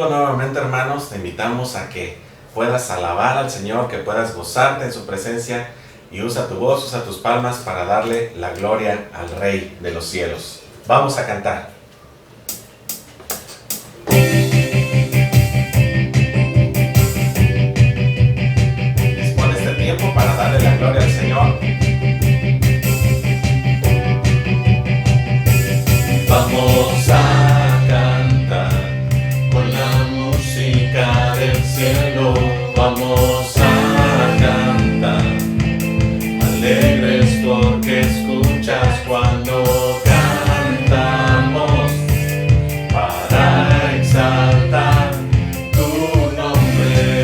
domingo nuevamente, hermanos, te invitamos a que puedas alabar al Señor, que puedas gozarte en su presencia y usa tu voz, usa tus palmas para darle la gloria al Rey de los cielos. Vamos a cantar. Dispone este tiempo para darle la gloria al Señor. Vamos a cantar con la música del cielo. Vamos a cantar alegres porque escuchas cuando cantamos para exaltar tu nombre.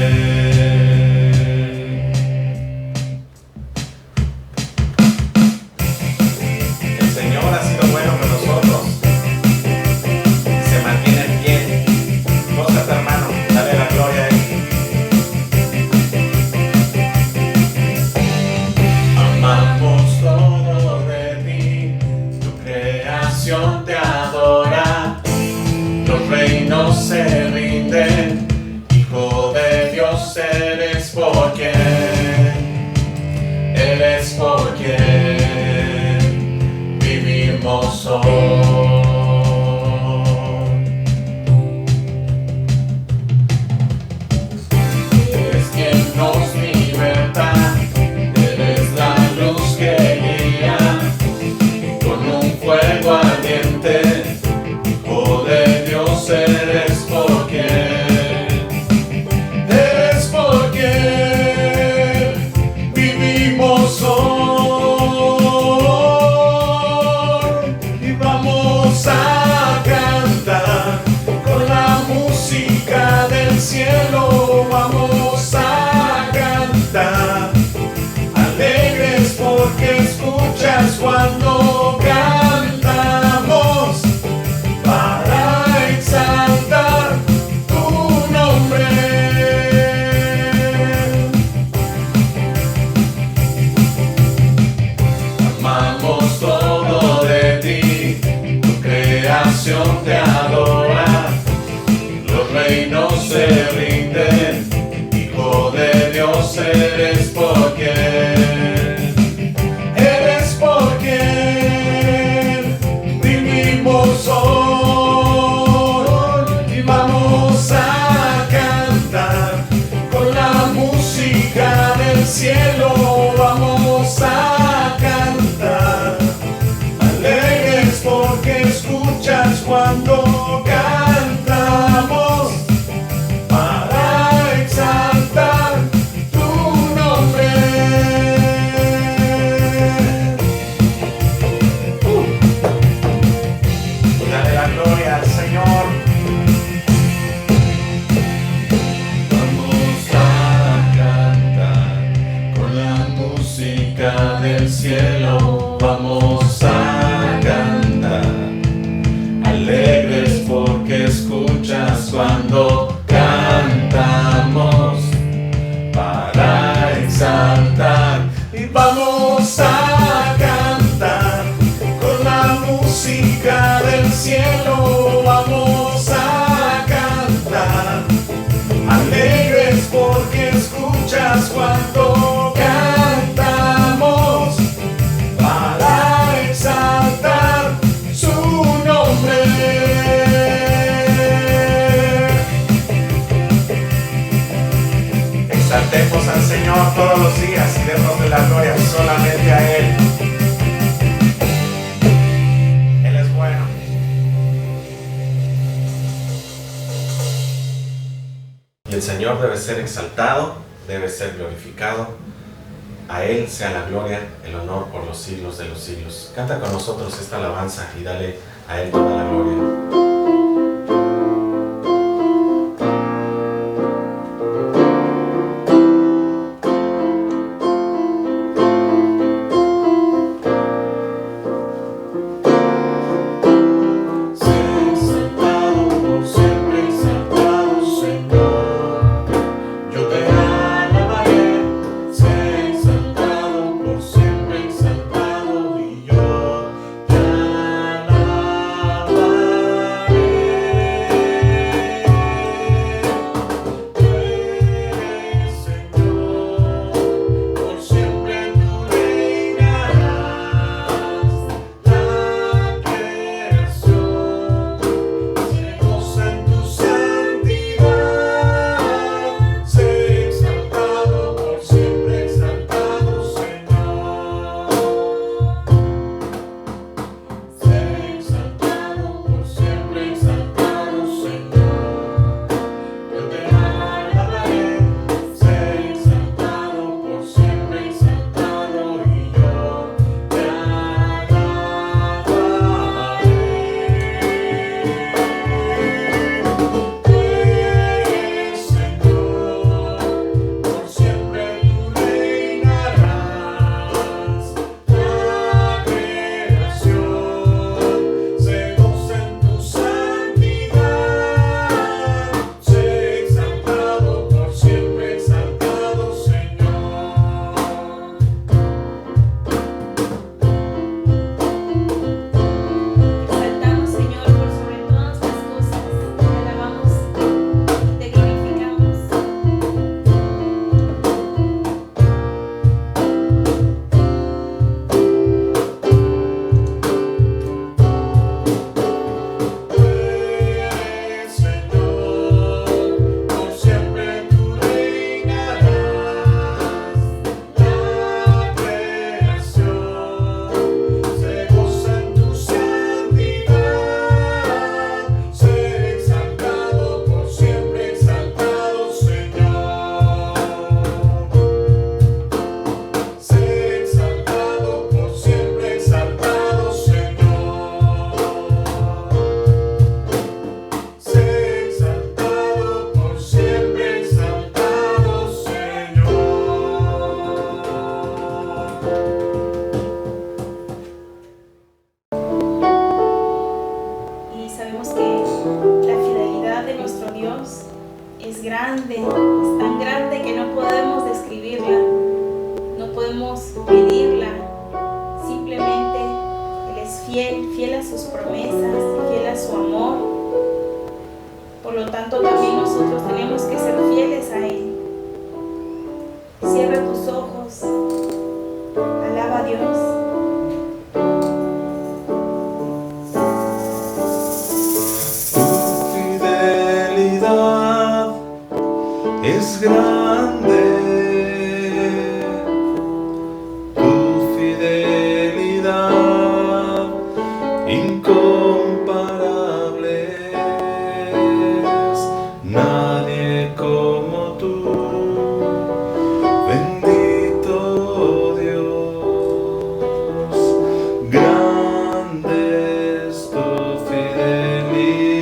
El Señor ha sido bueno con nosotros. Se mantiene en pie. Gózate, hermano. Dale la gloria a Él. Amamos todo de ti, tu creación te adora, los reinos se rinden, Hijo de Dios eres por quien vivimos hoy. Eres quien nos liberta, eres la luz que guía con un fuego ardiente. Hijo de Dios eres porque vivimos hoy. Y vamos a cantar con la música del cielo. Vamos a cantar alegres porque escuchas cuando cantamos para exaltar tu nombre. Amamos todo de ti, tu creación te adora, los reinos se rinden, Hijo de Dios eres porque vivimos hoy. Y vamos a cantar con la música del cielo. Vamos a cantar alegres porque escuchas cuando cantamos para exaltar tu nombre. Dale la gloria al Señor. Vamos a cantar con la música del cielo. Vamos a cantar alegres porque escuchas cuando cantamos para exaltar. Y vamos a cantar con la música del cielo. Vamos a cantar alegres porque escuchas cuando cantamos para exaltar su nombre. Exaltemos al Señor todos los días y démosle la gloria solamente a Él. Él es bueno. Y el Señor debe ser exaltado, debe ser glorificado. A Él sea la gloria, el honor por los siglos de los siglos. Canta con nosotros esta alabanza y dale a Él toda la gloria. Exaltado, sus promesas, fiel a su amor. Por lo tanto, también nosotros tenemos que ser fieles a Él. Cierra tus ojos, alaba a Dios. Es grande, tu fidelidad incomparable es, nadie como tú, bendito Dios, grande es tu fidelidad.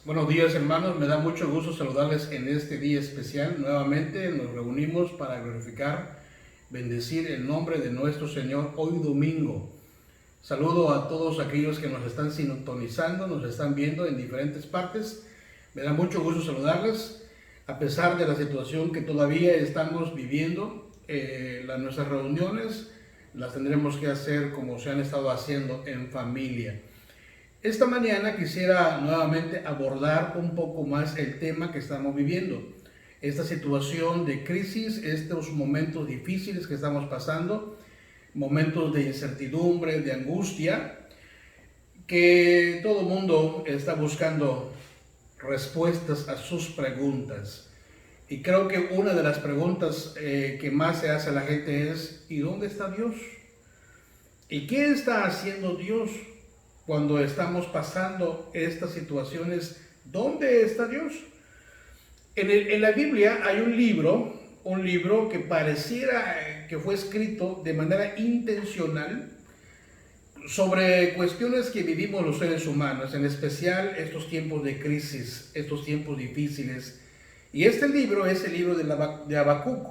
Buenos días, hermanos, me da mucho gusto saludarles en este día especial. Nuevamente nos reunimos para glorificar, bendecir el nombre de nuestro Señor hoy domingo. Saludo a todos aquellos que nos están sintonizando, nos están viendo en diferentes partes. Me da mucho gusto saludarles, a pesar de la situación que todavía estamos viviendo. Nuestras reuniones las tendremos que hacer como se han estado haciendo en familia. Esta mañana quisiera nuevamente abordar un poco más el tema que estamos viviendo. Esta situación de crisis, estos momentos difíciles que estamos pasando, momentos de incertidumbre, de angustia, que todo el mundo está buscando respuestas a sus preguntas. Y creo que una de las preguntas que más se hace a la gente es: ¿y dónde está Dios? ¿Y qué está haciendo Dios? Cuando estamos pasando estas situaciones, ¿dónde está Dios? En la Biblia hay un libro que pareciera que fue escrito de manera intencional sobre cuestiones que vivimos los seres humanos, en especial estos tiempos de crisis, estos tiempos difíciles. Y este libro es el libro de Habacuc.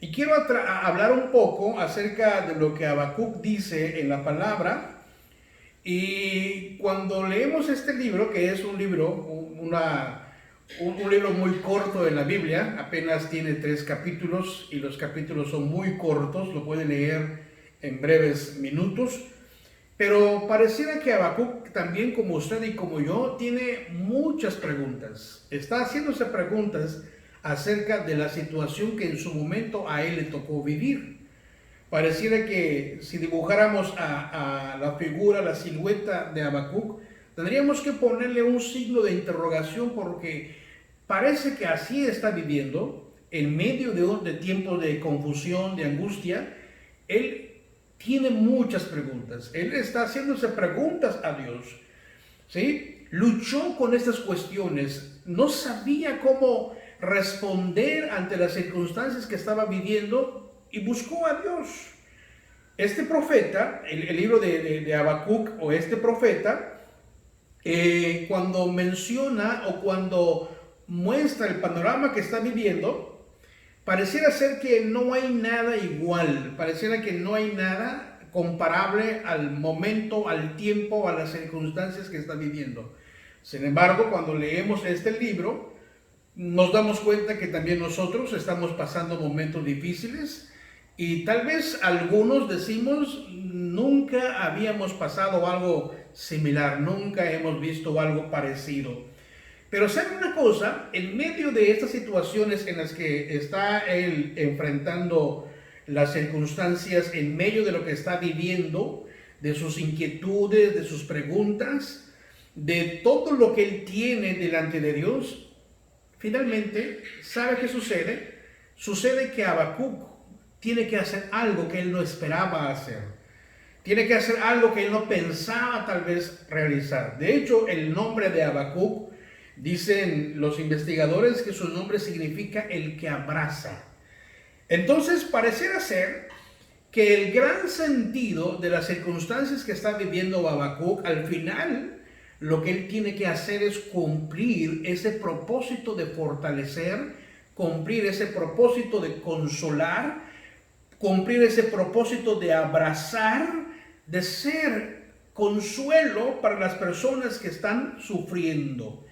Y quiero hablar un poco acerca de lo que Habacuc dice en la palabra. Y cuando leemos este libro, que es un libro, un libro muy corto en la Biblia, apenas tiene 3 capítulos y los capítulos son muy cortos, lo pueden leer en breves minutos, pero pareciera que Habacuc también, como usted y como yo, tiene muchas preguntas. Está haciéndose preguntas acerca de la situación que en su momento a él le tocó vivir. Pareciera que si dibujáramos a la figura, la silueta de Habacuc, tendríamos que ponerle un signo de interrogación porque parece que así está viviendo, en medio de tiempos de confusión, de angustia. Él tiene muchas preguntas, él está haciéndose preguntas a Dios, ¿sí? Luchó con estas cuestiones, no sabía cómo responder ante las circunstancias que estaba viviendo y buscó a Dios. Este profeta, el libro de Habacuc, o este profeta, cuando menciona o cuando muestra el panorama que está viviendo, pareciera ser que no hay nada igual, pareciera que no hay nada comparable al momento, al tiempo, a las circunstancias que está viviendo. Sin embargo, cuando leemos este libro, nos damos cuenta que también nosotros estamos pasando momentos difíciles y tal vez algunos decimos, nunca habíamos pasado algo similar, nunca hemos visto algo parecido. Pero ¿sabe una cosa? En medio de estas situaciones en las que está él enfrentando las circunstancias, en medio de lo que está viviendo, de sus inquietudes, de sus preguntas, de todo lo que él tiene delante de Dios, finalmente, ¿sabe qué sucede? Sucede que Habacuc tiene que hacer algo que él no esperaba hacer. Tiene que hacer algo que él no pensaba tal vez realizar. De hecho, el nombre de Habacuc, dicen los investigadores que su nombre significa el que abraza. Entonces pareciera ser que el gran sentido de las circunstancias que está viviendo Habacuc, al final lo que él tiene que hacer es cumplir ese propósito de fortalecer, cumplir ese propósito de consolar, cumplir ese propósito de abrazar, de ser consuelo para las personas que están sufriendo.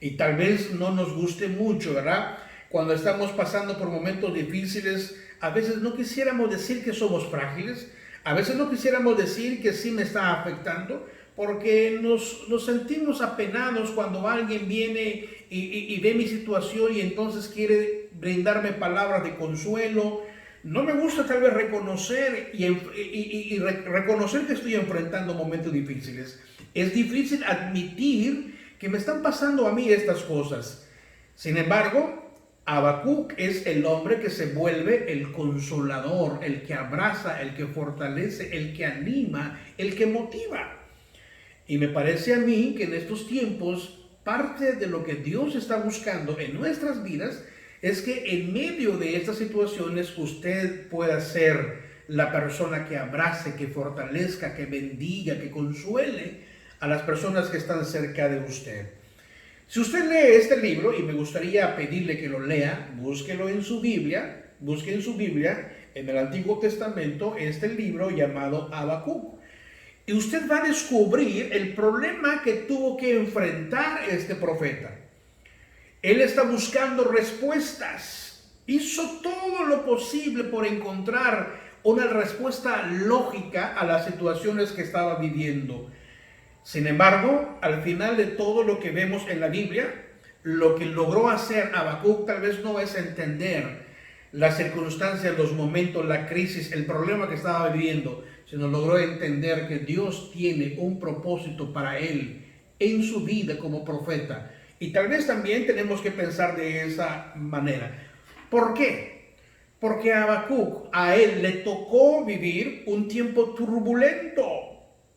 Y tal vez no nos guste mucho, ¿verdad? Cuando estamos pasando por momentos difíciles, a veces no quisiéramos decir que somos frágiles, a veces no quisiéramos decir que sí me está afectando, porque nos sentimos apenados cuando alguien viene y ve mi situación y entonces quiere brindarme palabras de consuelo. No me gusta tal vez reconocer reconocer que estoy enfrentando momentos difíciles. Es difícil admitir que me están pasando a mí estas cosas. Sin embargo, Habacuc es el hombre que se vuelve el consolador, el que abraza, el que fortalece, el que anima, el que motiva. Y me parece a mí que en estos tiempos, parte de lo que Dios está buscando en nuestras vidas es que en medio de estas situaciones usted pueda ser la persona que abrace, que fortalezca, que bendiga, que consuele a las personas que están cerca de usted. Si usted lee este libro, y me gustaría pedirle que lo lea, búsquelo en su Biblia, busque en su Biblia, en el Antiguo Testamento, este libro llamado Habacuc. Y usted va a descubrir el problema que tuvo que enfrentar este profeta. Él está buscando respuestas. Hizo todo lo posible por encontrar una respuesta lógica a las situaciones que estaba viviendo. Sin embargo, al final de todo lo que vemos en la Biblia, lo que logró hacer Habacuc tal vez no es entender las circunstancias, los momentos, la crisis, el problema que estaba viviendo, sino logró entender que Dios tiene un propósito para él en su vida como profeta. Y tal vez también tenemos que pensar de esa manera. ¿Por qué? Porque a Habacuc, a él le tocó vivir un tiempo turbulento.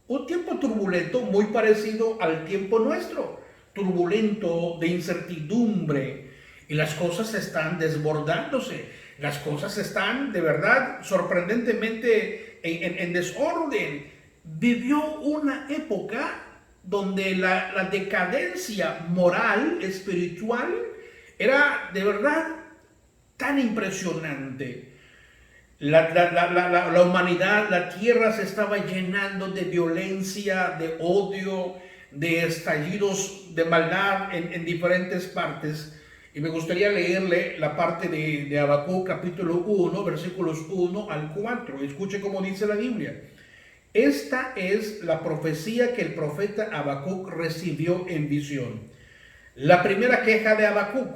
Un tiempo turbulento muy parecido al tiempo nuestro, turbulento, de incertidumbre, y las cosas están desbordándose, las cosas están de verdad sorprendentemente en desorden. Vivió una época donde la decadencia moral, espiritual, era de verdad tan impresionante. La humanidad, la tierra se estaba llenando de violencia, de odio, de estallidos de maldad en diferentes partes. Y me gustaría leerle la parte de Habacuc capítulo 1, versículos 1 al 4. Escuche cómo dice la Biblia. Esta es la profecía que el profeta Habacuc recibió en visión. La primera queja de Habacuc.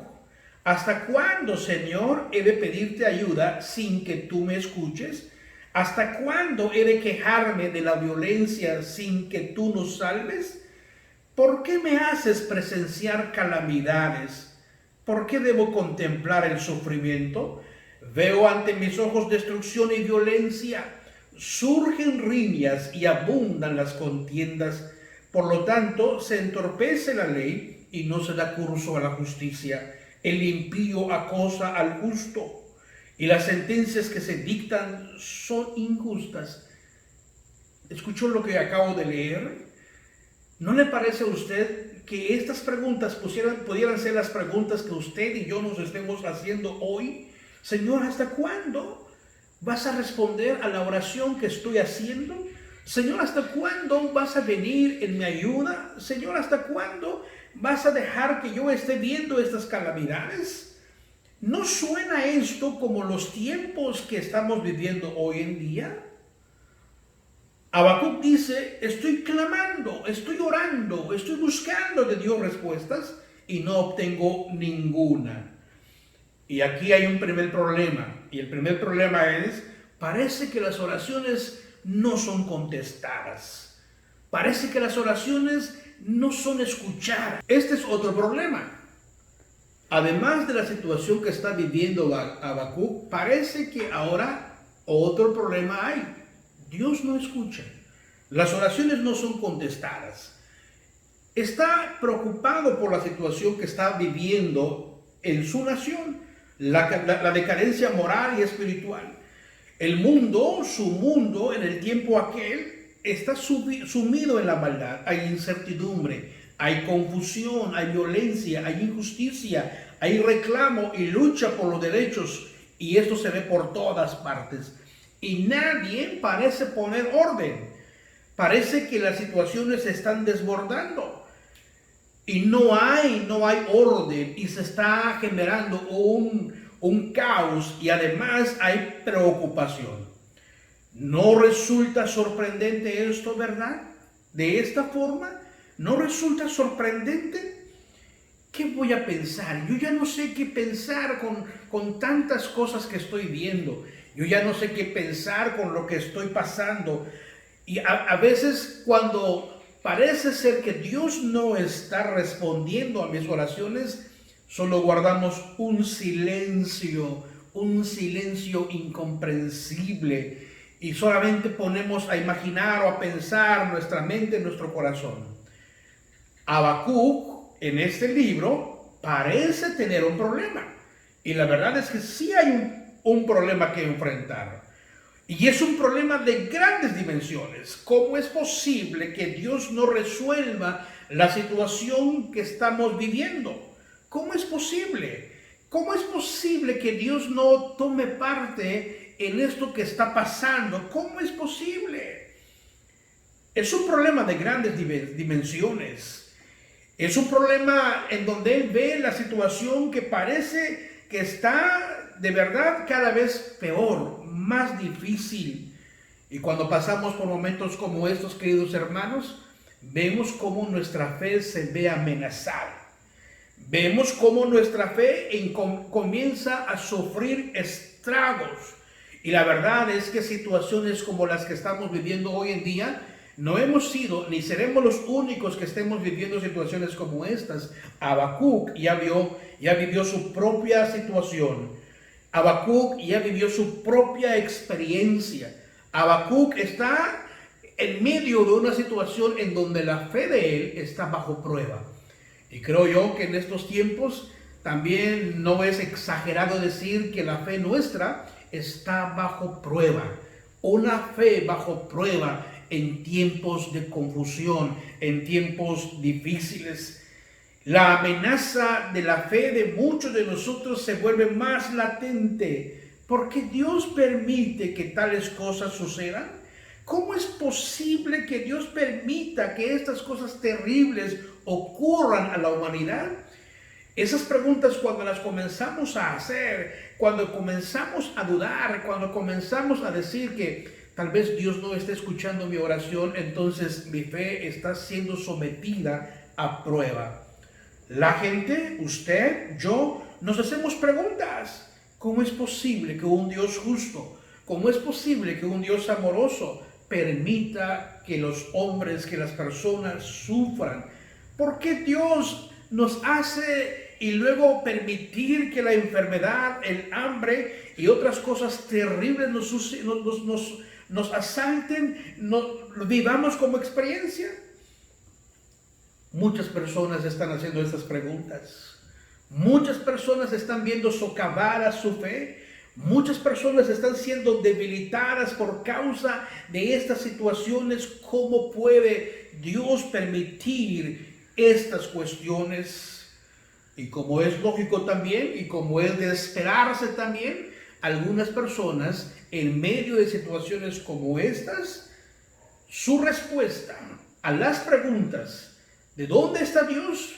¿Hasta cuándo, Señor, he de pedirte ayuda sin que tú me escuches? ¿Hasta cuándo he de quejarme de la violencia sin que tú nos salves? ¿Por qué me haces presenciar calamidades? ¿Por qué debo contemplar el sufrimiento? Veo ante mis ojos destrucción y violencia. Surgen riñas y abundan las contiendas. Por lo tanto, se entorpece la ley y no se da curso a la justicia. El impío acosa al justo y las sentencias que se dictan son injustas. ¿Escuchó lo que acabo de leer? ¿No le parece a usted que estas preguntas pudieran ser las preguntas que usted y yo nos estemos haciendo hoy? Señor, ¿hasta cuándo vas a responder a la oración que estoy haciendo? Señor, ¿hasta cuándo vas a venir en mi ayuda? Señor, ¿hasta cuándo vas a dejar que yo esté viendo estas calamidades? ¿No suena esto como los tiempos que estamos viviendo hoy en día? Habacuc dice, estoy clamando, estoy orando, estoy buscando de Dios respuestas y no obtengo ninguna. Y aquí hay un primer problema. Y el primer problema es, parece que las oraciones no son contestadas. Parece que las oraciones no son escuchadas. Este es otro problema. Además de la situación que está viviendo Habacuc, parece que ahora otro problema hay. Dios no escucha. Las oraciones no son contestadas. Está preocupado por la situación que está viviendo en su nación, la decadencia moral y espiritual. El mundo, su mundo, en el tiempo aquel, está sumido en la maldad. Hay incertidumbre, hay confusión, hay violencia, hay injusticia, hay reclamo y lucha por los derechos. Y esto se ve por todas partes. Y nadie parece poner orden. Parece que las situaciones se están desbordando. Y no hay orden. Y se está generando un caos. Y además hay preocupación. ¿No resulta sorprendente esto, verdad? De esta forma, ¿no resulta sorprendente? ¿Qué voy a pensar? Yo ya no sé qué pensar con tantas cosas que estoy viendo. Yo ya no sé qué pensar con lo que estoy pasando. Y a veces cuando parece ser que Dios no está respondiendo a mis oraciones, solo guardamos un silencio incomprensible. Y solamente ponemos a imaginar o a pensar nuestra mente, nuestro corazón. Habacuc, en este libro, parece tener un problema. Y la verdad es que sí hay un problema que enfrentar. Y es un problema de grandes dimensiones. ¿Cómo es posible que Dios no resuelva la situación que estamos viviendo? ¿Cómo es posible? ¿Cómo es posible que Dios no tome parte en esto que está pasando? ¿Cómo es posible? Es un problema de grandes dimensiones. Es un problema en donde Él ve la situación que parece que está de verdad cada vez peor, más difícil. Y cuando pasamos por momentos como estos, queridos hermanos, vemos cómo nuestra fe se ve amenazada. Vemos cómo nuestra fe comienza a sufrir estragos. Y la verdad es que situaciones como las que estamos viviendo hoy en día, no hemos sido ni seremos los únicos que estemos viviendo situaciones como estas. Habacuc ya vivió su propia situación. Habacuc ya vivió su propia experiencia. Habacuc está en medio de una situación en donde la fe de él está bajo prueba. Y creo yo que en estos tiempos también no es exagerado decir que la fe nuestra está bajo prueba. Una fe bajo prueba en tiempos de confusión, en tiempos difíciles. La amenaza de la fe de muchos de nosotros se vuelve más latente porque Dios permite que tales cosas sucedan. ¿Cómo es posible que Dios permita que estas cosas terribles ocurran a la humanidad? Esas preguntas, cuando las comenzamos a hacer, cuando comenzamos a dudar, cuando comenzamos a decir que tal vez Dios no está escuchando mi oración, entonces mi fe está siendo sometida a prueba. La gente, usted, yo, nos hacemos preguntas. ¿Cómo es posible que un Dios justo, cómo es posible que un Dios amoroso permita que los hombres, que las personas sufran? ¿Por qué Dios nos hace y luego permitir que la enfermedad, el hambre y otras cosas terribles nos asalten, nos vivamos como experiencia? Muchas personas están haciendo estas preguntas. Muchas personas están viendo socavada su fe. Muchas personas están siendo debilitadas por causa de estas situaciones. ¿Cómo puede Dios permitir estas cuestiones? Y como es lógico también, y como es de esperarse también, algunas personas en medio de situaciones como estas, su respuesta a las preguntas ¿de dónde está Dios?,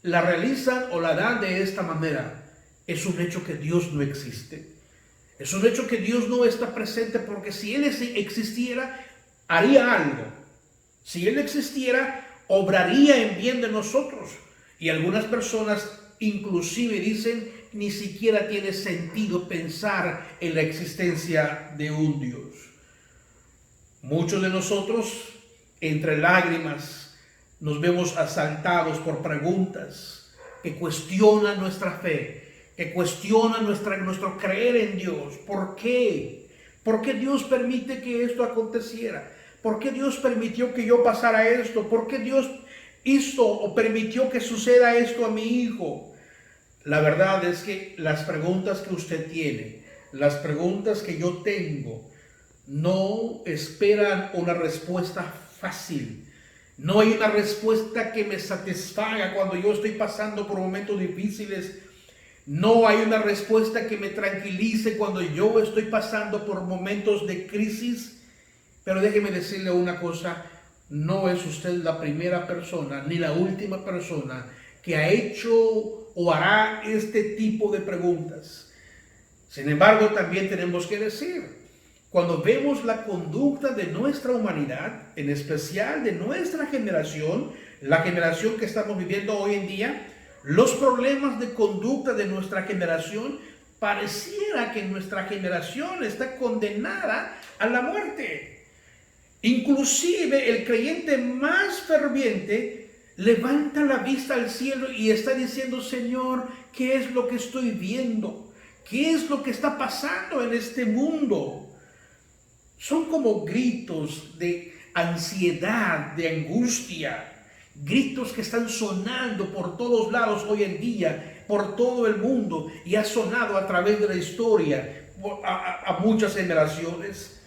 la realizan o la dan de esta manera. Es un hecho que Dios no existe. Es un hecho que Dios no está presente, porque si Él existiera, haría algo. Si Él existiera, obraría en bien de nosotros. Y algunas personas inclusive dicen, ni siquiera tiene sentido pensar en la existencia de un Dios. Muchos de nosotros, entre lágrimas, nos vemos asaltados por preguntas que cuestionan nuestra fe, que cuestionan nuestro creer en Dios. ¿Por qué? ¿Por qué Dios permite que esto aconteciera? ¿Por qué Dios permitió que yo pasara esto? ¿Por qué Dios hizo o permitió que suceda esto a mi hijo? La verdad es que las preguntas que usted tiene, las preguntas que yo tengo, no esperan una respuesta fácil. No hay una respuesta que me satisfaga cuando yo estoy pasando por momentos difíciles. No hay una respuesta que me tranquilice cuando yo estoy pasando por momentos de crisis. Pero déjeme decirle una cosa, no es usted la primera persona ni la última persona que ha hecho o hará este tipo de preguntas. Sin embargo, también tenemos que decir, cuando vemos la conducta de nuestra humanidad, en especial de nuestra generación, la generación que estamos viviendo hoy en día, los problemas de conducta de nuestra generación, pareciera que nuestra generación está condenada a la muerte. Inclusive el creyente más ferviente levanta la vista al cielo y está diciendo, Señor, ¿qué es lo que estoy viendo? ¿Qué es lo que está pasando en este mundo? Son como gritos de ansiedad, de angustia, gritos que están sonando por todos lados hoy en día, por todo el mundo, y ha sonado a través de la historia a muchas generaciones.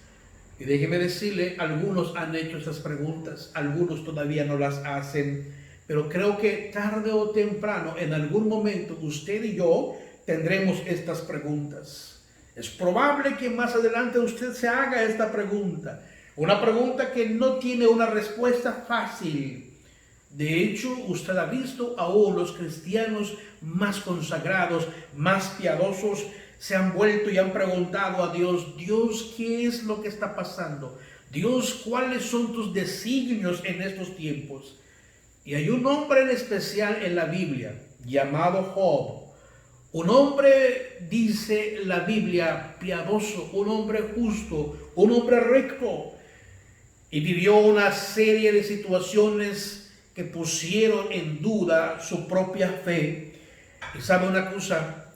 Y déjeme decirle, algunos han hecho estas preguntas, algunos todavía no las hacen, pero creo que tarde o temprano, en algún momento, usted y yo tendremos estas preguntas. Es probable que más adelante usted se haga esta pregunta. Una pregunta que no tiene una respuesta fácil. De hecho, usted ha visto aún los cristianos más consagrados, más piadosos, se han vuelto y han preguntado a Dios, Dios, ¿qué es lo que está pasando? Dios, ¿cuáles son tus designios en estos tiempos? Y hay un hombre en especial en la Biblia llamado Job. Un hombre, dice la Biblia, piadoso, un hombre justo, un hombre recto. Y vivió una serie de situaciones que pusieron en duda su propia fe. Y sabe una cosa,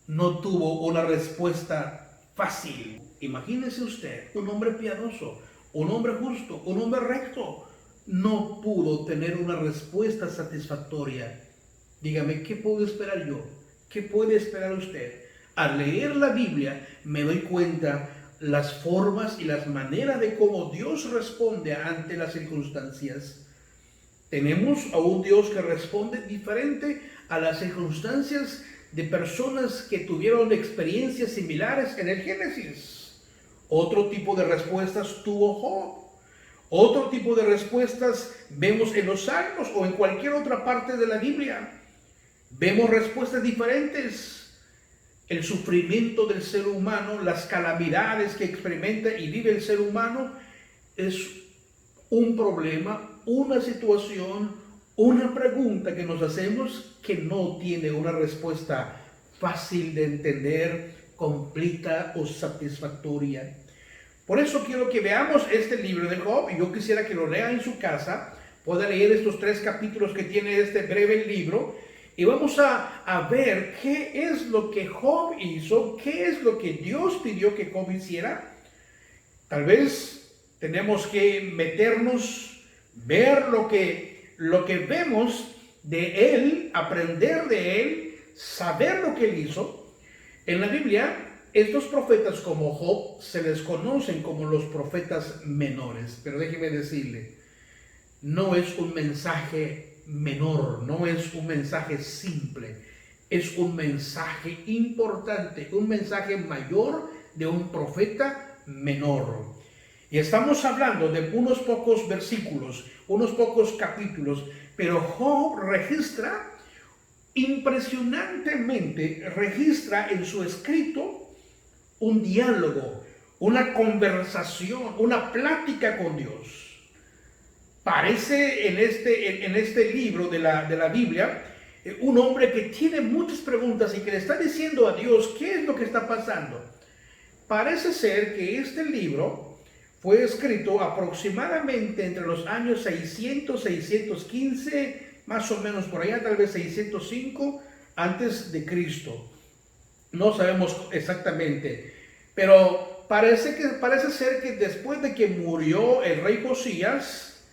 no tuvo una respuesta fácil. Imagínese usted, un hombre piadoso, un hombre justo, un hombre recto, no pudo tener una respuesta satisfactoria. Dígame, ¿qué puedo esperar yo? ¿Qué puede esperar usted? Al leer la Biblia me doy cuenta las formas y las maneras de cómo Dios responde ante las circunstancias. Tenemos a un Dios que responde diferente a las circunstancias de personas que tuvieron experiencias similares en el Génesis. Otro tipo de respuestas tuvo Job. Otro tipo de respuestas vemos en los Salmos o en cualquier otra parte de la Biblia. Vemos respuestas diferentes. El sufrimiento del ser humano, las calamidades que experimenta y vive el ser humano es un problema, una situación, una pregunta que nos hacemos que no tiene una respuesta fácil de entender, completa o satisfactoria. Por eso quiero que veamos este libro de Job, y yo quisiera que lo lea en su casa, pueda leer estos 3 capítulos que tiene este breve libro, y vamos a ver qué es lo que Job hizo, qué es lo que Dios pidió que Job hiciera. Tal vez tenemos que meternos, ver lo que vemos de él, aprender de él, saber lo que él hizo. En la Biblia, estos profetas como Job se les conocen como los profetas menores, pero déjeme decirle, no es un mensaje menor, no es un mensaje simple, es un mensaje importante, un mensaje mayor de un profeta menor. Y estamos hablando de unos pocos versículos, unos pocos capítulos, pero Job impresionantemente registra en su escrito un diálogo, una conversación, una plática con Dios. Parece en este libro de la Biblia un hombre que tiene muchas preguntas y que le está diciendo a Dios qué es lo que está pasando. Parece ser que este libro fue escrito aproximadamente entre los años 600, 615, más o menos por allá, tal vez 605 antes de Cristo. No sabemos exactamente, pero parece ser que después de que murió el rey Josías,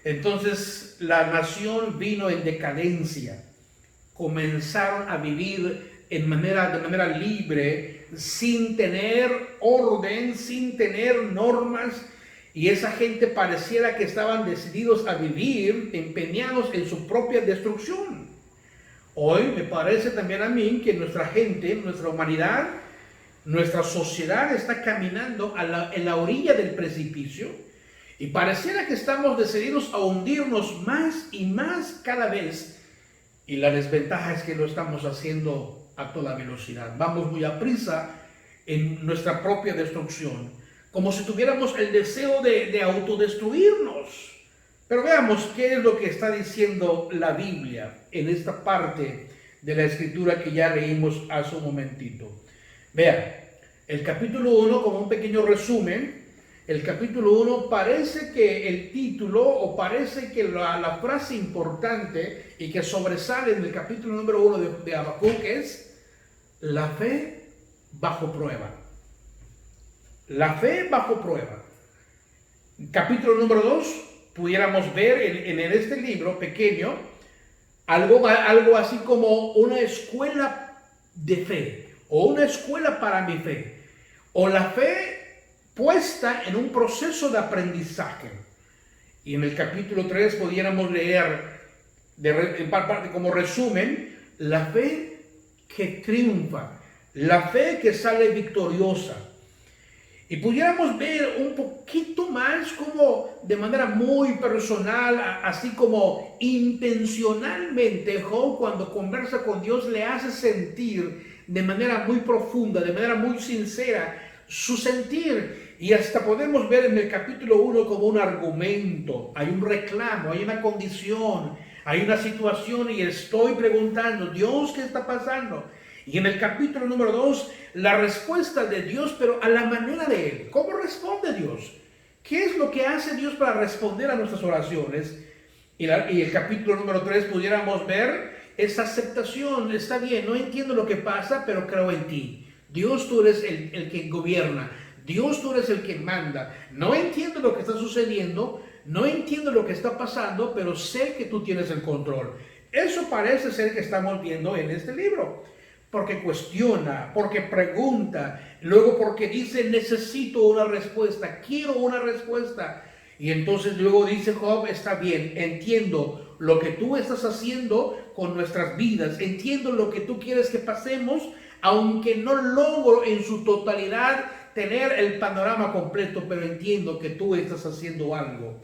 entonces la nación vino en decadencia. Comenzaron a vivir de manera libre, sin tener orden, sin tener normas, y esa gente pareciera que estaban decididos a vivir, empeñados en su propia destrucción. Hoy me parece también a mí que nuestra gente, nuestra humanidad, nuestra sociedad está caminando en la orilla del precipicio, y pareciera que estamos decididos a hundirnos más y más cada vez, y la desventaja es que lo estamos haciendo a toda velocidad. Vamos muy a prisa en nuestra propia destrucción, como si tuviéramos el deseo de autodestruirnos. Pero veamos qué es lo que está diciendo la Biblia en esta parte de la escritura que ya leímos hace un momentito. Vean, el capítulo 1, como un pequeño resumen, el capítulo 1 parece que el título, o parece que la frase importante y que sobresale en el capítulo número 1 de Habacuc es la fe bajo prueba. La fe bajo prueba. Capítulo número 2, pudiéramos ver en este libro pequeño algo así como una escuela de fe, o una escuela para mi fe, o la fe puesta en un proceso de aprendizaje. Y en el capítulo 3 pudiéramos leer en parte como resumen, la fe que triunfa, la fe que sale victoriosa. Y pudiéramos ver un poquito más como de manera muy personal, así como intencionalmente Job, cuando conversa con Dios, le hace sentir de manera muy profunda, de manera muy sincera su sentir. Y hasta podemos ver en el capítulo 1 como un argumento, hay un reclamo, hay una condición, hay una situación, y estoy preguntando, Dios, ¿qué está pasando? Y en el capítulo número 2, la respuesta de Dios, pero a la manera de Él. ¿Cómo responde Dios? ¿Qué es lo que hace Dios para responder a nuestras oraciones? Y el capítulo número 3 pudiéramos ver esa aceptación. Está bien, no entiendo lo que pasa, pero creo en ti. Dios, tú eres el que gobierna. Dios, tú eres el que manda. No entiendo lo que está sucediendo, no entiendo lo que está pasando, pero sé que tú tienes el control. Eso parece ser que estamos viendo en este libro. Porque cuestiona, porque pregunta, luego porque dice necesito una respuesta, quiero una respuesta. Y entonces luego dice Job, está bien, entiendo lo que tú estás haciendo con nuestras vidas, entiendo lo que tú quieres que pasemos, aunque no logro en su totalidad tener el panorama completo, pero entiendo que tú estás haciendo algo.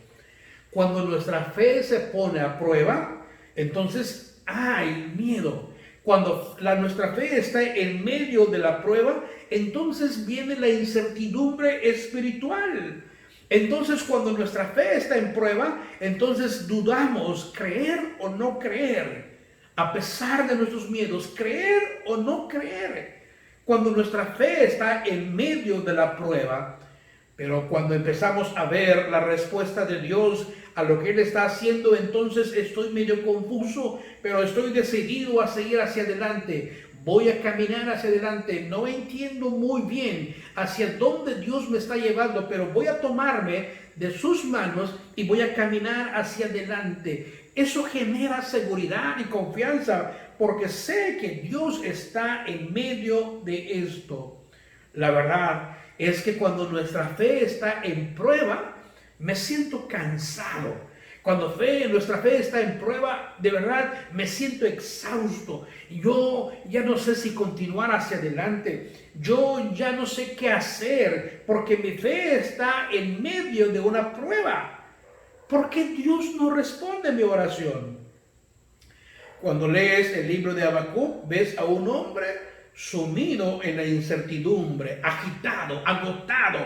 Cuando nuestra fe se pone a prueba, entonces hay miedo. Cuando nuestra fe está en medio de la prueba, entonces viene la incertidumbre espiritual. Entonces, cuando nuestra fe está en prueba, entonces dudamos, creer o no creer. A pesar de nuestros miedos, creer o no creer. Cuando nuestra fe está en medio de la prueba, pero cuando empezamos a ver la respuesta de Dios a lo que Él está haciendo, entonces estoy medio confuso, pero estoy decidido a seguir hacia adelante. Voy a caminar hacia adelante. No entiendo muy bien hacia dónde Dios me está llevando, pero voy a tomarme de sus manos y voy a caminar hacia adelante. Eso genera seguridad y confianza porque sé que Dios está en medio de esto. La verdad es que cuando nuestra fe está en prueba, me siento cansado. Cuando nuestra fe está en prueba, de verdad me siento exhausto. Yo ya no sé si continuar hacia adelante. Yo ya no sé qué hacer porque mi fe está en medio de una prueba. ¿Por qué Dios no responde mi oración? Cuando lees el libro de Habacuc, ves a un hombre sumido en la incertidumbre, agitado, agotado.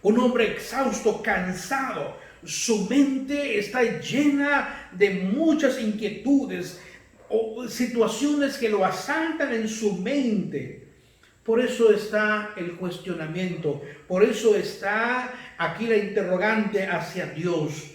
Un hombre exhausto, cansado. Su mente está llena de muchas inquietudes o situaciones que lo asaltan en su mente. Por eso está el cuestionamiento, por eso está aquí la interrogante hacia Dios.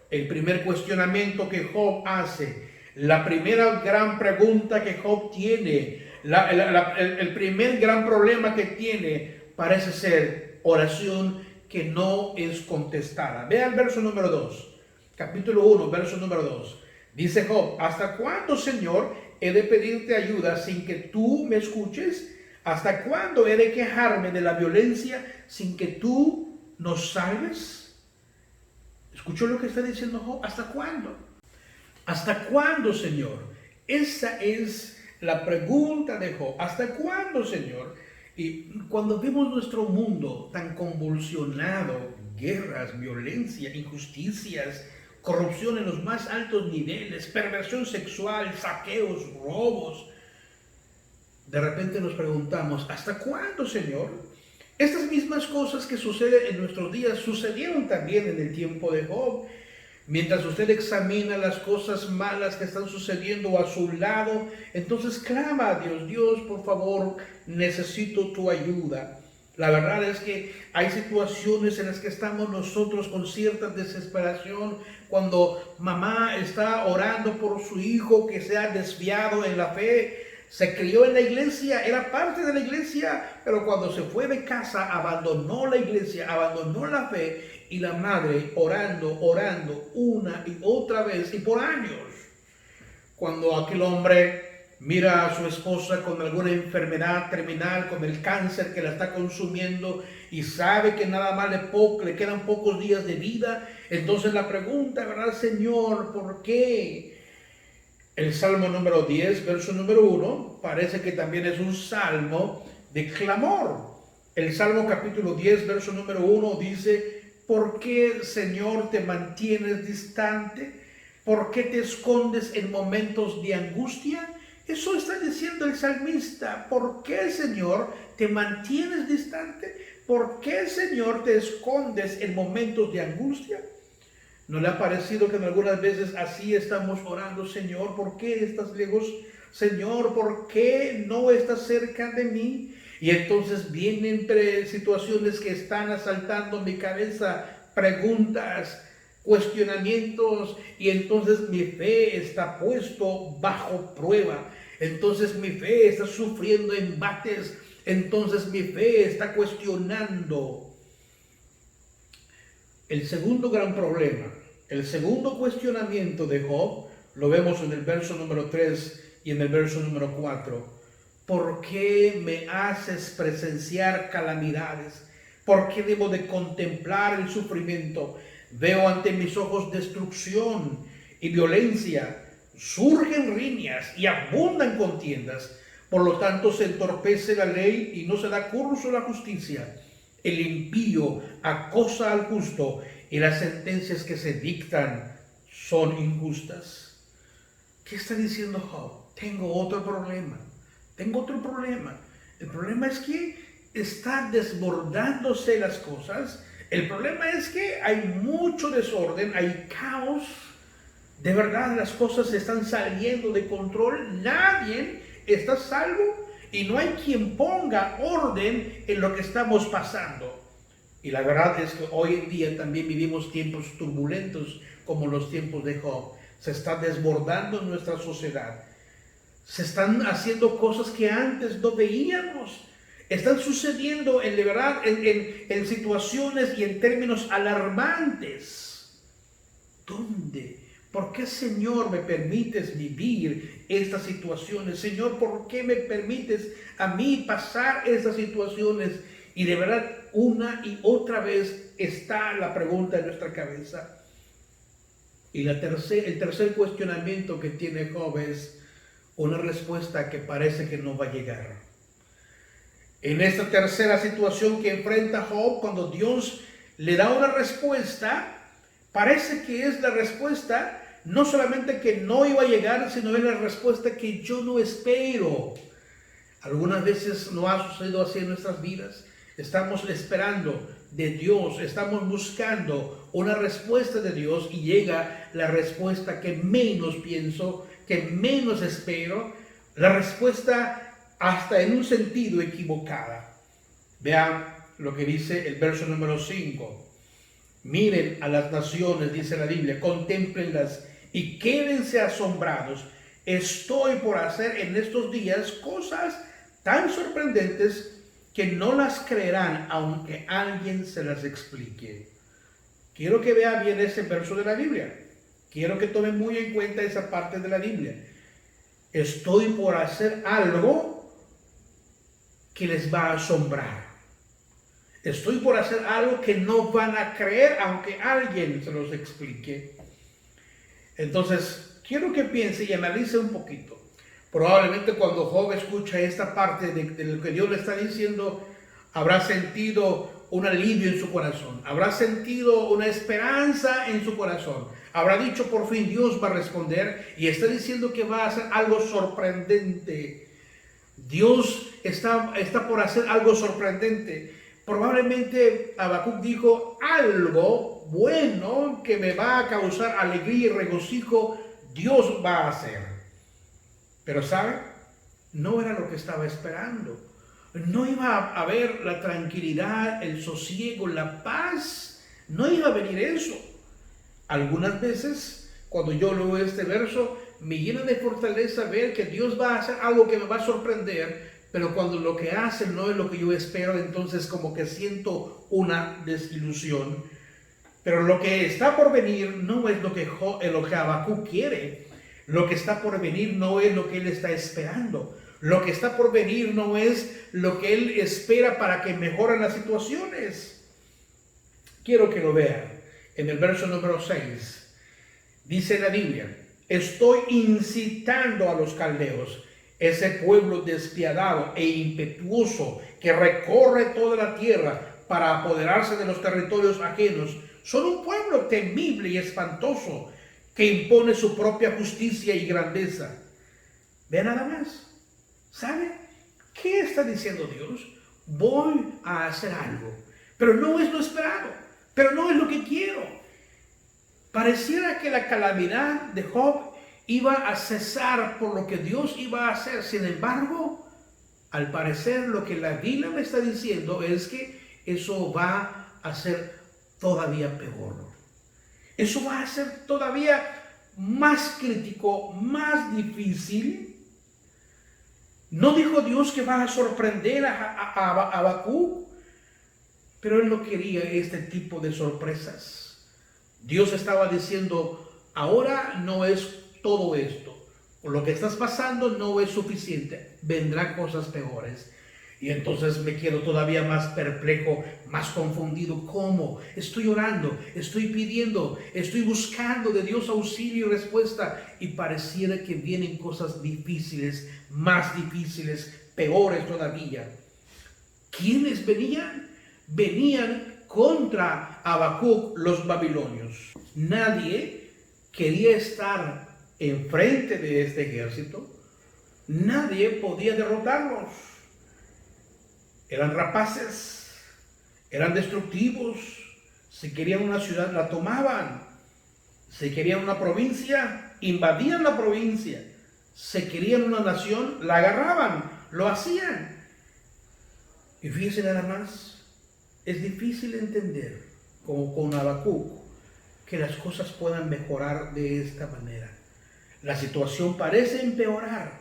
El primer cuestionamiento que Job hace, la primera gran pregunta que Job tiene, el primer gran problema que tiene parece ser oración que no es contestada. Vea el verso número 2, capítulo 1, verso número 2. Dice Job: ¿hasta cuándo, Señor, he de pedirte ayuda sin que tú me escuches? ¿Hasta cuándo he de quejarme de la violencia sin que tú nos salves? ¿Escuchó lo que está diciendo Job? ¿Hasta cuándo? ¿Hasta cuándo, Señor? Esa es la pregunta de Job. ¿Hasta cuándo, Señor? Y cuando vemos nuestro mundo tan convulsionado, guerras, violencia, injusticias, corrupción en los más altos niveles, perversión sexual, saqueos, robos, de repente nos preguntamos: ¿hasta cuándo, Señor? Estas mismas cosas que suceden en nuestros días sucedieron también en el tiempo de Job. Mientras usted examina las cosas malas que están sucediendo a su lado, entonces clama a Dios: Dios, por favor, necesito tu ayuda. La verdad es que hay situaciones en las que estamos nosotros con cierta desesperación, cuando mamá está orando por su hijo que se ha desviado en la fe. Se crió en la iglesia, era parte de la iglesia, pero cuando se fue de casa abandonó la iglesia, abandonó la fe, y la madre orando una y otra vez y por años. Cuando aquel hombre mira a su esposa con alguna enfermedad terminal, con el cáncer que la está consumiendo y sabe que nada más le quedan pocos días de vida, entonces la pregunta, ¿verdad, Señor, por qué? El Salmo número 10, verso número 1, parece que también es un salmo de clamor. El Salmo capítulo 10, verso número 1 dice: ¿por qué, Señor, te mantienes distante? ¿Por qué te escondes en momentos de angustia? Eso está diciendo el salmista. ¿Por qué, Señor, te mantienes distante? ¿Por qué, Señor, te escondes en momentos de angustia? ¿No le ha parecido que en algunas veces así estamos orando? Señor, ¿por qué estás lejos? Señor, ¿por qué no estás cerca de mí? Y entonces vienen situaciones que están asaltando mi cabeza, preguntas, cuestionamientos, y entonces mi fe está puesto bajo prueba. Entonces mi fe está sufriendo embates. Entonces mi fe está cuestionando. El segundo gran problema, el segundo cuestionamiento de Job, lo vemos en el verso número 3 y en el verso número 4. ¿Por qué me haces presenciar calamidades? ¿Por qué debo de contemplar el sufrimiento? Veo ante mis ojos destrucción y violencia. Surgen riñas y abundan contiendas. Por lo tanto, se entorpece la ley y no se da curso a la justicia. El impío acosa al justo y las sentencias que se dictan son injustas. ¿Qué está diciendo Job? Tengo otro problema. El problema es que está desbordándose las cosas. El problema es que hay mucho desorden, hay caos. De verdad, las cosas están saliendo de control. Nadie está salvo y no hay quien ponga orden en lo que estamos pasando. Y la verdad es que hoy en día también vivimos tiempos turbulentos como los tiempos de Job. Se está desbordando nuestra sociedad. Se están haciendo cosas que antes no veíamos. Están sucediendo de verdad en situaciones y en términos alarmantes. ¿Dónde? ¿Por qué, Señor, me permites vivir estas situaciones? Señor, ¿por qué me permites a mí pasar estas situaciones? Y de verdad, una y otra vez está la pregunta en nuestra cabeza. Y el tercer cuestionamiento que tiene Job es una respuesta que parece que no va a llegar. En esta tercera situación que enfrenta Job, cuando Dios le da una respuesta, parece que es la respuesta no solamente que no iba a llegar, sino es la respuesta que yo no espero. Algunas veces no ha sucedido así en nuestras vidas. Estamos esperando de Dios, estamos buscando una respuesta de Dios y llega la respuesta que menos pienso, que menos espero, la respuesta hasta en un sentido equivocada. Vean lo que dice el verso número 5. Miren a las naciones, dice la Biblia, contémplenlas y quédense asombrados. Estoy por hacer en estos días cosas tan sorprendentes que no las creerán aunque alguien se las explique. Quiero que vea bien ese verso de la Biblia. Quiero que tome muy en cuenta esa parte de la Biblia. Estoy por hacer algo que les va a asombrar. Estoy por hacer algo que no van a creer aunque alguien se los explique. Entonces, quiero que piense y analice un poquito. Probablemente cuando Job escucha esta parte de lo que Dios le está diciendo, habrá sentido un alivio en su corazón, habrá sentido una esperanza en su corazón, habrá dicho por fin Dios va a responder y está diciendo que va a hacer algo sorprendente. Dios está por hacer algo sorprendente. Probablemente Habacuc dijo algo bueno que me va a causar alegría y regocijo, Dios va a hacer. Pero ¿sabe? No era lo que estaba esperando. No iba a haber la tranquilidad, el sosiego, la paz. No iba a venir eso. Algunas veces, cuando yo leo este verso, me llena de fortaleza ver que Dios va a hacer algo que me va a sorprender, pero cuando lo que hace no es lo que yo espero, entonces como que siento una desilusión. Pero lo que está por venir no es lo que Habacuc quiere. Lo que está por venir no es lo que él está esperando. Lo que está por venir no es lo que él espera para que mejoren las situaciones. Quiero que lo vean. En el verso número 6 dice la Biblia: estoy incitando a los caldeos, ese pueblo despiadado e impetuoso que recorre toda la tierra para apoderarse de los territorios ajenos. Son un pueblo temible y espantoso que impone su propia justicia y grandeza. Ve nada más. ¿Sabe qué está diciendo Dios? Voy a hacer algo, pero no es lo esperado, pero no es lo que quiero. Pareciera que la calamidad de Job iba a cesar por lo que Dios iba a hacer. Sin embargo, al parecer lo que la Biblia me está diciendo es que eso va a ser todavía peor. Eso va a ser todavía más crítico, más difícil. No dijo Dios que va a sorprender a Habacuc, pero él no quería este tipo de sorpresas. Dios estaba diciendo, ahora no es todo esto. Lo que estás pasando no es suficiente. Vendrán cosas peores. Y entonces me quedo todavía más perplejo, más confundido. ¿Cómo? Estoy orando, estoy pidiendo, estoy buscando de Dios auxilio y respuesta. Y pareciera que vienen cosas difíciles, más difíciles, peores todavía. ¿Quiénes venían? venían contra Habacuc los babilonios. Nadie quería estar enfrente de este ejército. Nadie podía derrotarlos. Eran rapaces, eran destructivos. Si querían una ciudad, la tomaban. Si querían una provincia, invadían la provincia. Si querían una nación, la agarraban, lo hacían. Y fíjense nada más, es difícil entender, como con Habacuc, que las cosas puedan mejorar de esta manera. La situación parece empeorar.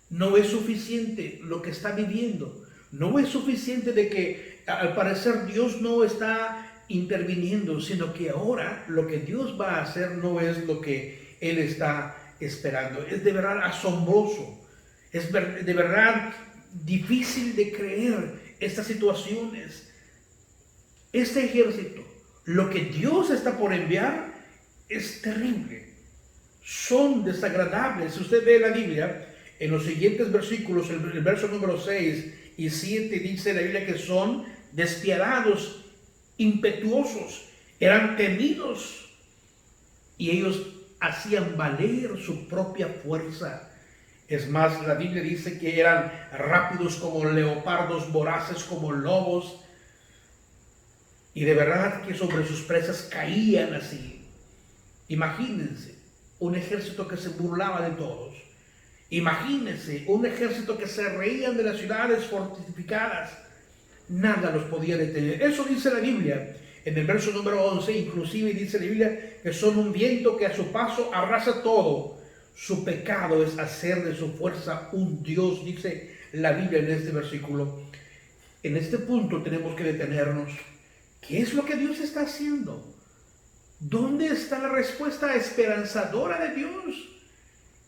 No es suficiente lo que está viviendo. No es suficiente de que al parecer Dios no está interviniendo, sino que ahora lo que Dios va a hacer no es lo que Él está esperando. Es de verdad asombroso. Es de verdad difícil de creer estas situaciones. Este ejército, lo que Dios está por enviar es terrible. Son desagradables. Si usted ve la Biblia, en los siguientes versículos, el verso número 6 y 7, dice la Biblia que son despiadados, impetuosos, eran temidos y ellos hacían valer su propia fuerza. Es más, la Biblia dice que eran rápidos como leopardos, voraces como lobos, y de verdad que sobre sus presas caían así. Imagínense un ejército que se burlaba de todos. Imagínense un ejército que se reían de las ciudades fortificadas. Nada los podía detener. Eso dice la Biblia en el verso número 11. Inclusive dice la Biblia que son un viento que a su paso arrasa todo. Su pecado es hacer de su fuerza un Dios, dice la Biblia en este versículo. En este punto tenemos que detenernos. ¿Qué es lo que Dios está haciendo? ¿Dónde está la respuesta esperanzadora de Dios?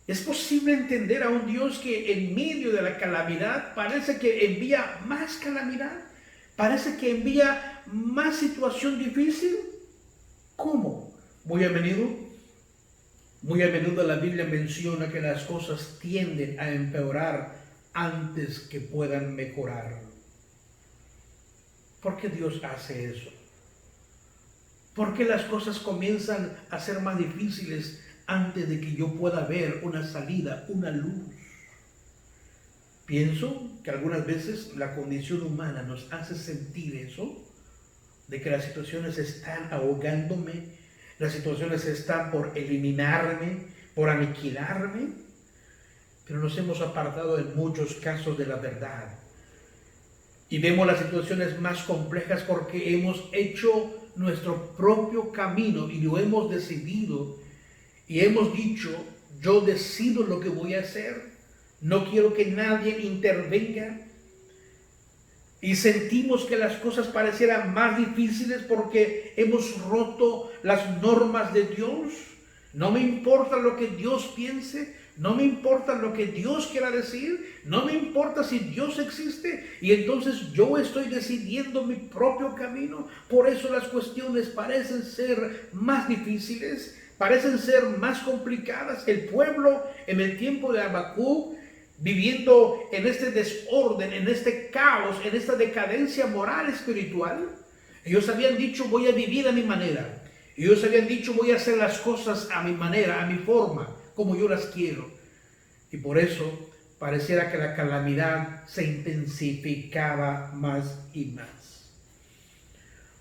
¿Es posible entender a un Dios que en medio de la calamidad parece que envía más calamidad? ¿Parece que envía más situación difícil? ¿Cómo? Muy a menudo la Biblia menciona que las cosas tienden a empeorar antes que puedan mejorar. ¿Por qué Dios hace eso? ¿Por qué las cosas comienzan a ser más difíciles antes de que yo pueda ver una salida, una luz? Pienso que algunas veces la condición humana nos hace sentir eso, de que las situaciones están ahogándome, las situaciones están por eliminarme, por aniquilarme, pero nos hemos apartado en muchos casos de la verdad. Y vemos las situaciones más complejas porque hemos hecho nuestro propio camino y lo hemos decidido. Y hemos dicho, yo decido lo que voy a hacer, no quiero que nadie intervenga. Y sentimos que las cosas parecieran más difíciles porque hemos roto las normas de Dios. No me importa lo que Dios piense, no me importa lo que Dios quiera decir, no me importa si Dios existe. Y entonces yo estoy decidiendo mi propio camino. Por eso las cuestiones parecen ser más difíciles, parecen ser más complicadas. El pueblo en el tiempo de Habacuc, viviendo en este desorden, en este caos, en esta decadencia moral espiritual, ellos habían dicho, voy a vivir a mi manera. Ellos habían dicho, voy a hacer las cosas a mi manera, a mi forma, como yo las quiero. Y por eso pareciera que la calamidad se intensificaba más y más.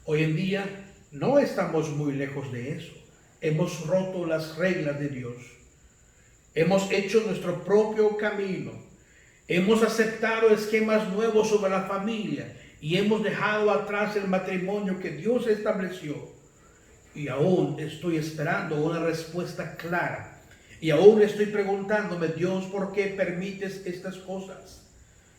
Hoy en día no estamos muy lejos de eso. Hemos roto las reglas de Dios. Hemos hecho nuestro propio camino. Hemos aceptado esquemas nuevos sobre la familia y hemos dejado atrás el matrimonio que Dios estableció. Y aún estoy esperando una respuesta clara. Y aún estoy preguntándome, Dios, ¿por qué permites estas cosas?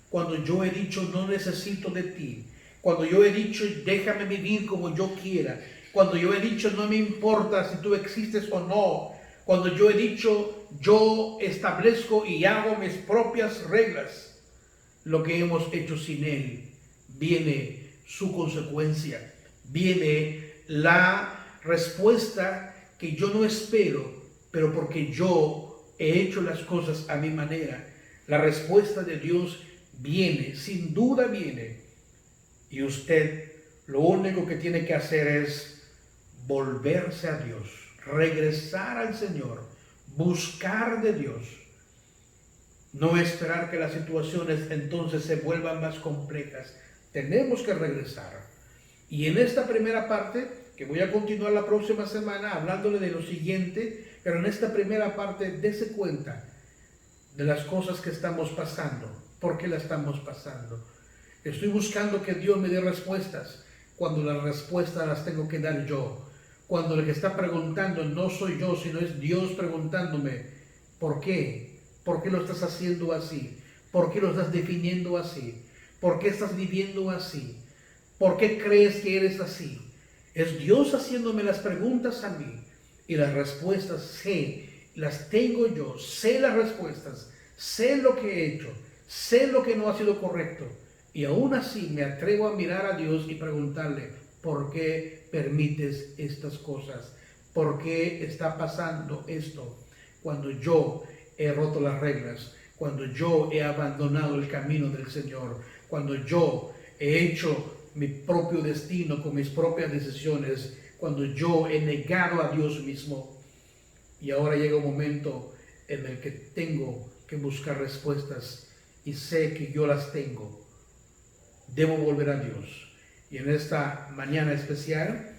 Cuando yo he dicho, no necesito de ti. Cuando yo he dicho, déjame vivir como yo quiera. Cuando yo he dicho, no me importa si tú existes o no. Cuando yo he dicho, yo establezco y hago mis propias reglas. Lo que hemos hecho sin Él, viene su consecuencia. Viene la respuesta que yo no espero, pero porque yo he hecho las cosas a mi manera. La respuesta de Dios viene, sin duda viene. Y usted lo único que tiene que hacer es volverse a Dios, regresar al Señor, buscar de Dios. No esperar que las situaciones entonces se vuelvan más complejas. Tenemos que regresar. Y en esta primera parte, que voy a continuar la próxima semana hablándole de lo siguiente, pero en esta primera parte dése cuenta de las cosas que estamos pasando. ¿Por qué la estamos pasando? Estoy buscando que Dios me dé respuestas, cuando las respuestas las tengo que dar yo. Cuando el que está preguntando no soy yo, sino es Dios preguntándome, ¿por qué? ¿Por qué lo estás haciendo así? ¿Por qué lo estás definiendo así? ¿Por qué estás viviendo así? ¿Por qué crees que eres así? Es Dios haciéndome las preguntas a mí, y las respuestas sé, las tengo yo, sé las respuestas, sé lo que he hecho, sé lo que no ha sido correcto, y aún así me atrevo a mirar a Dios y preguntarle, ¿por qué permites estas cosas? ¿Por qué está pasando esto? Cuando yo he roto las reglas, cuando yo he abandonado el camino del Señor, cuando yo he hecho mi propio destino con mis propias decisiones, cuando yo he negado a Dios mismo. Y ahora llega un momento en el que tengo que buscar respuestas y sé que yo las tengo. Debo volver a Dios. Y en esta mañana especial,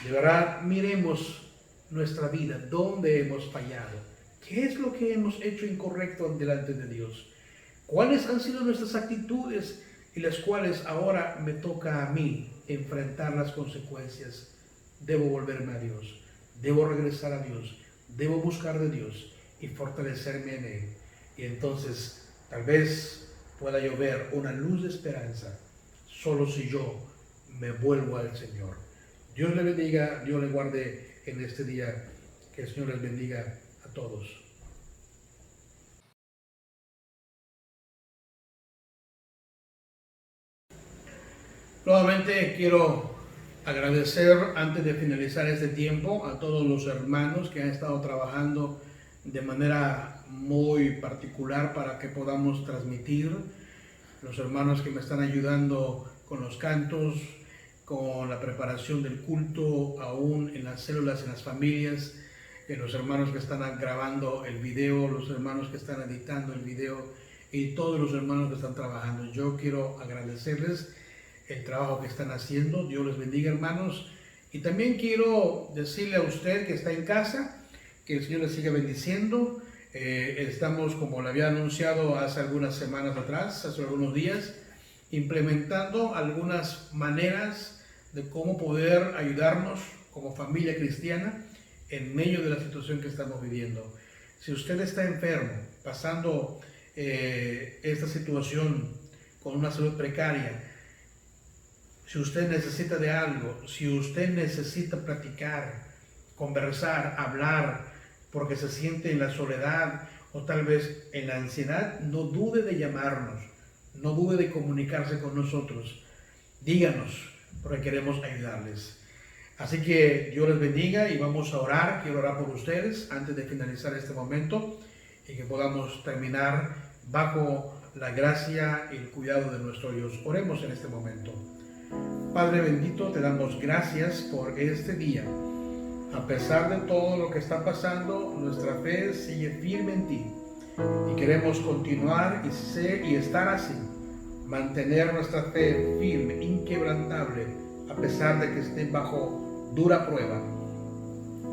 de verdad, miremos nuestra vida, dónde hemos fallado, qué es lo que hemos hecho incorrecto delante de Dios, cuáles han sido nuestras actitudes y las cuales ahora me toca a mí enfrentar las consecuencias. Debo volverme a Dios, debo regresar a Dios, debo buscar de Dios y fortalecerme en Él. Y entonces tal vez pueda yo ver una luz de esperanza solo si yo me vuelvo al Señor. Dios le bendiga, Dios le guarde en este día. Que el Señor les bendiga a todos. Nuevamente quiero agradecer, antes de finalizar este tiempo, a todos los hermanos que han estado trabajando de manera muy particular para que podamos transmitir. Los hermanos que me están ayudando con los cantos, con la preparación del culto, aún en las células, en las familias, los hermanos que están grabando el video, los hermanos que están editando el video y todos los hermanos que están trabajando. Yo quiero agradecerles el trabajo que están haciendo. Dios les bendiga, hermanos. Y también quiero decirle a usted que está en casa, que el Señor les siga bendiciendo. Estamos, como le había anunciado hace algunas semanas atrás, hace algunos días, implementando algunas maneras de cómo poder ayudarnos como familia cristiana en medio de la situación que estamos viviendo. Si usted está enfermo, pasando esta situación con una salud precaria, si usted necesita de algo, si usted necesita platicar, conversar, hablar, porque se siente en la soledad o tal vez en la ansiedad, no dude de llamarnos, no dude de comunicarse con nosotros. Díganos, porque queremos ayudarles. Así que Dios les bendiga y vamos a orar. Quiero orar por ustedes antes de finalizar este momento y que podamos terminar bajo la gracia y el cuidado de nuestro Dios. Oremos en este momento. Padre bendito, te damos gracias por este día. A pesar de todo lo que está pasando, nuestra fe sigue firme en ti y queremos continuar y estar así, mantener nuestra fe firme, inquebrantable, a pesar de que esté bajo dura prueba.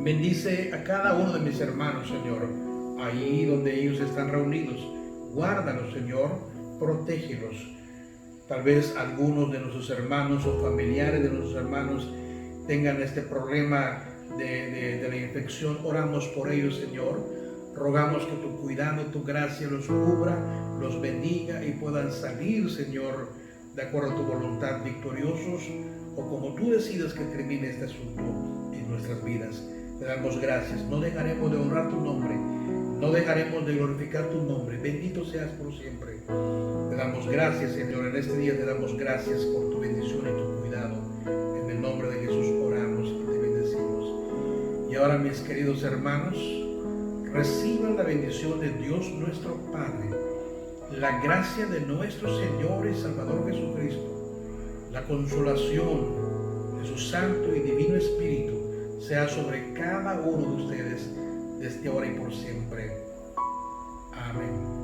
Bendice a cada uno de mis hermanos, Señor, ahí donde ellos están reunidos. Guárdalos, Señor, protégelos. Tal vez algunos de nuestros hermanos o familiares de nuestros hermanos tengan este problema de la infección. Oramos por ellos, Señor. Rogamos que tu cuidado y tu gracia los cubra, los bendiga y puedan salir, Señor, de acuerdo a tu voluntad, victoriosos, o como tú decidas que termine este asunto en nuestras vidas. Te damos gracias. No dejaremos de honrar tu nombre, no dejaremos de glorificar tu nombre. Bendito seas por siempre. Te damos gracias, Señor. En este día te damos gracias por tu bendición y tu cuidado. En el nombre de Jesús oramos y te bendecimos. Y ahora, mis queridos hermanos, reciban la bendición de Dios nuestro Padre, la gracia de nuestro Señor y Salvador Jesucristo, la consolación de su Santo y Divino Espíritu sea sobre cada uno de ustedes desde ahora y por siempre. Amén.